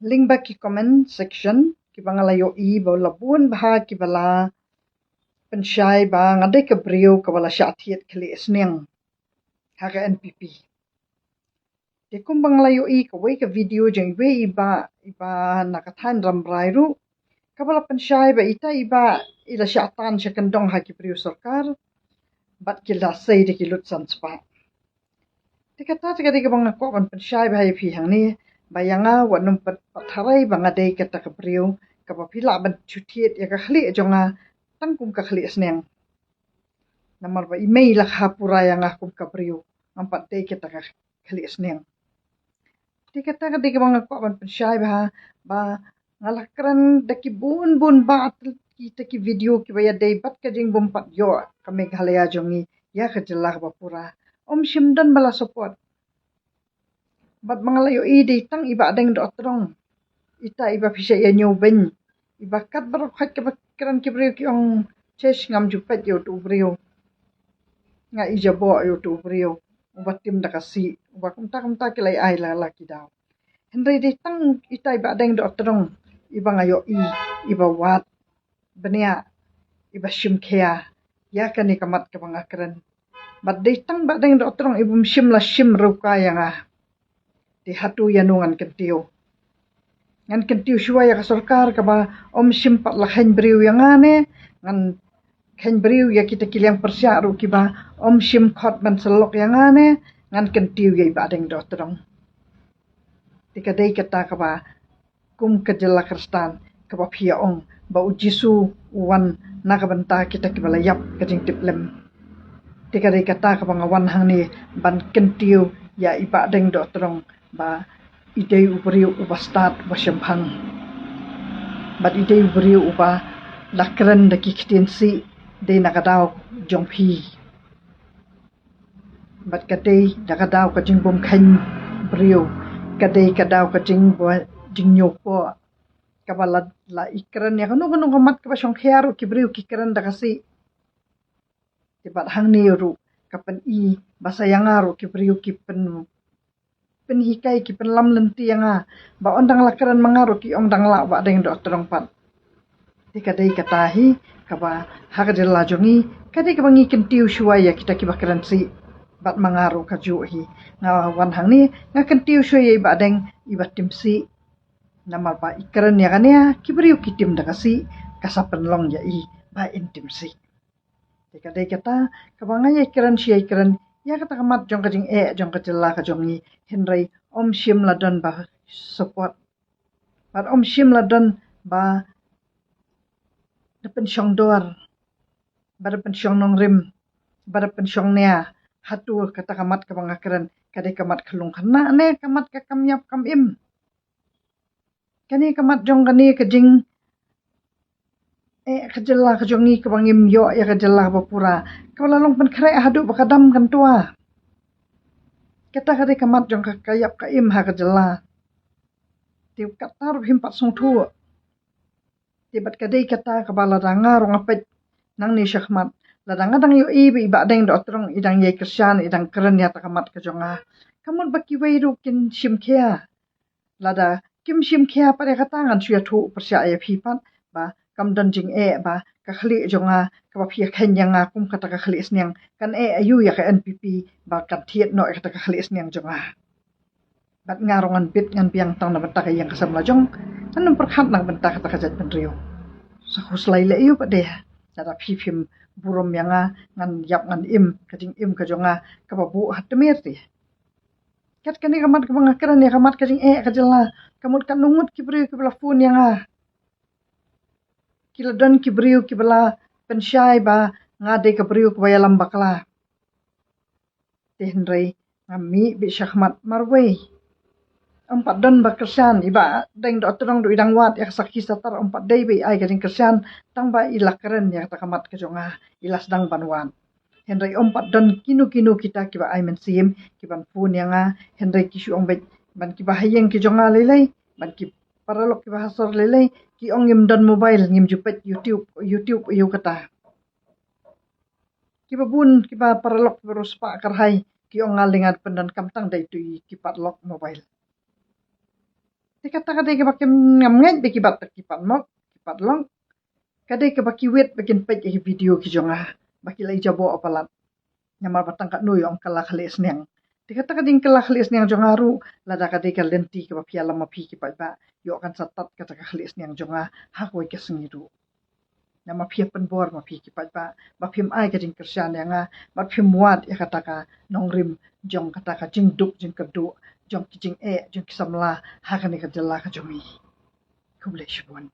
Link bagi comment section kiba ngalayo I ba labun bah kibala pensyai ba ngadai ke beriu kabala syatiat kali esneng haga NPP. Di kumbang layo I kawai ke video jeng we iba nakatan rambrai ru kabala pensyai ba ita iba ila syatan syakendong haki beriu sarkar bat kila say di kilut sanspa. Dikata tikadi kabang nakok ban pensyai ba hayi hang ni bayanga wanum patharai bangadai kata ke beriu kapapila ban chutiet ya kakhli jonga tangkum kakhli esneng. Namar ba email lah hapura yang akum kabriu ampat day kita kakhli esneng. Dikata kadi kabang nakok ban pensyai ba ngalakran daki bun ba kita ki video ki baya day bat kajing bompat yo kami ghalaya jongi ya kajelah bapura om shimdan bala support bat mangalayo I tang iba deng do trong ita iba pisya ya nyoben iba kat barok khat keran kibriu ki ong chesh ngam jupet yo tu briu nga ijabo yo tu briu ubat tim dakasi ubat kumta kilai ai la kidaw henry di tang ita iba deng do trong iba ngayo iba wat benia iba shimkhea ya kani kamat kabang akran bat di tang ba deng do trong ibum shim la shim ruka yang di hatu yanungan kentiu ngan kentiu shuaya ka sarkar ka ba om simpat la khen briu yang ane ngan khen briu ya kita kiliang persya ru ki ba om sim khot ban selok yang ane ngan kentiu ya ba deng do trong tikadai kata ka ba kum kejela kristan ka ba phia ong ba ujisu wan na ka banta kita ki bala yap kajing tiplem tikadai kata ka ba ngawan hang ni ban kentiu ya iba deng do trong ba idei uberiu uba start uba syamphang bat idei uberiu uba lakran daki kitensi de nakadaw jongphi bat kadei nakadaw ka jingbom khan beriu kadei kadaw ka jingbo jingyopo kabala la ikran ya kanu kamat ka songkhiaru ki beriu ki kran dakasi tibat hang ni ru kapan I basayangaru ki beriu ki penhikai ki penlam lenti yang ba ondang lakaran mangaru ki ondang la ba deng do trong pat tikadai katahi kaba hakadela jongi kadai kabangi kentiu shuaya kita ki bakaran si bat mangaru kaju hi ngawan hang ni nga kentiu shuaya ba deng iba timsi nama ba ikran ya kania ki beriu ki tim dakasi kasapen long ya I ba intimsi tikadai kata kabangaya ikran shuaya ikran ya kata kamat jong kajing jong kajela ka jongi henry om shim ladon ba support bat om shim ladon ba depen syong dor ba depen syong nong rim ba depen syong nea hatu kata kamat kabang akran kadai kamat kelung kana ne kamat ka kamyap kam im kani kamat jong kani kajing kajela ka jongi kabang im yo ya kajela bapura kala long pen kre hadu bakadam kan tua kata kadai kamat jong kayap ka im ha kajela tiu katar himpat song thu tibat kadai kata kabala danga rong apet nang ni syahmat ladang adang yo I ba deng do trong idang ye kersian idang keren ya takamat ka jonga kamun baki weiru kin shimkhea lada kim shimkhea pare katangan suya thu persya ya phipat ba kam dan jing ba ka khli jonga ka ba phia khen yang kum kata ka khli sneng kan ayu ya ka NPP ba kan thiet no kata ka khli sneng jonga bat ngarongan bit ngan piang tang na benta yang kasam lajong kan perkhat nang benta kata ka jat penrio sahus laile yu pa deh dara phim burom yang ngan yap ngan im kajing im ka jonga ka babu hatmer ti kat kani kamat ka bangakran ya kamat kajing kajela kamut kan nungut ki bri ki bala phone yang kila don ki bri ki bala pensyai ba ngade ka bri ki baya lambakla tehnrei ngami bi syahmat marwei empat don ba kersan iba deng do terong do idang wat ya sakhi satar empat dei bi ai kajing kersan tang ba ilakren ya takamat ka jonga ilas dang banwan henry empat don kinu kita kiba ai mensim kiban pun yang henry kisu ong bet ban kiba hayeng ki jonga lelei ban ki paralok kiba hasor lelei ki ong ngim don mobile ngim jupet youtube yu kata kiba bun kiba paralok terus pa karhai ki ong ngalingat pendan kamtang dai tu ki patlok mobile kata kadai ke bakim ngamngai beki bat kipat mok kipat long kadai ke baki wet bakin pek ke video ki jonga baki lai jabo apalat nyamar batang kat nuyong kala khali sneng kata kading kala khali sneng jonga ru lada kadai ke lenti ke bapia lama pi kipat ba yo kan satat kata khali sneng jonga hakoi ke sengidu nama pia penbor ma pi kipat ba phim ai kading kersian yang ba phim muat ya kata ka nongrim jong kata ka jingduk jing kedu jong kijing jong kisamla hakani ka jalla ka jomi kuble shibon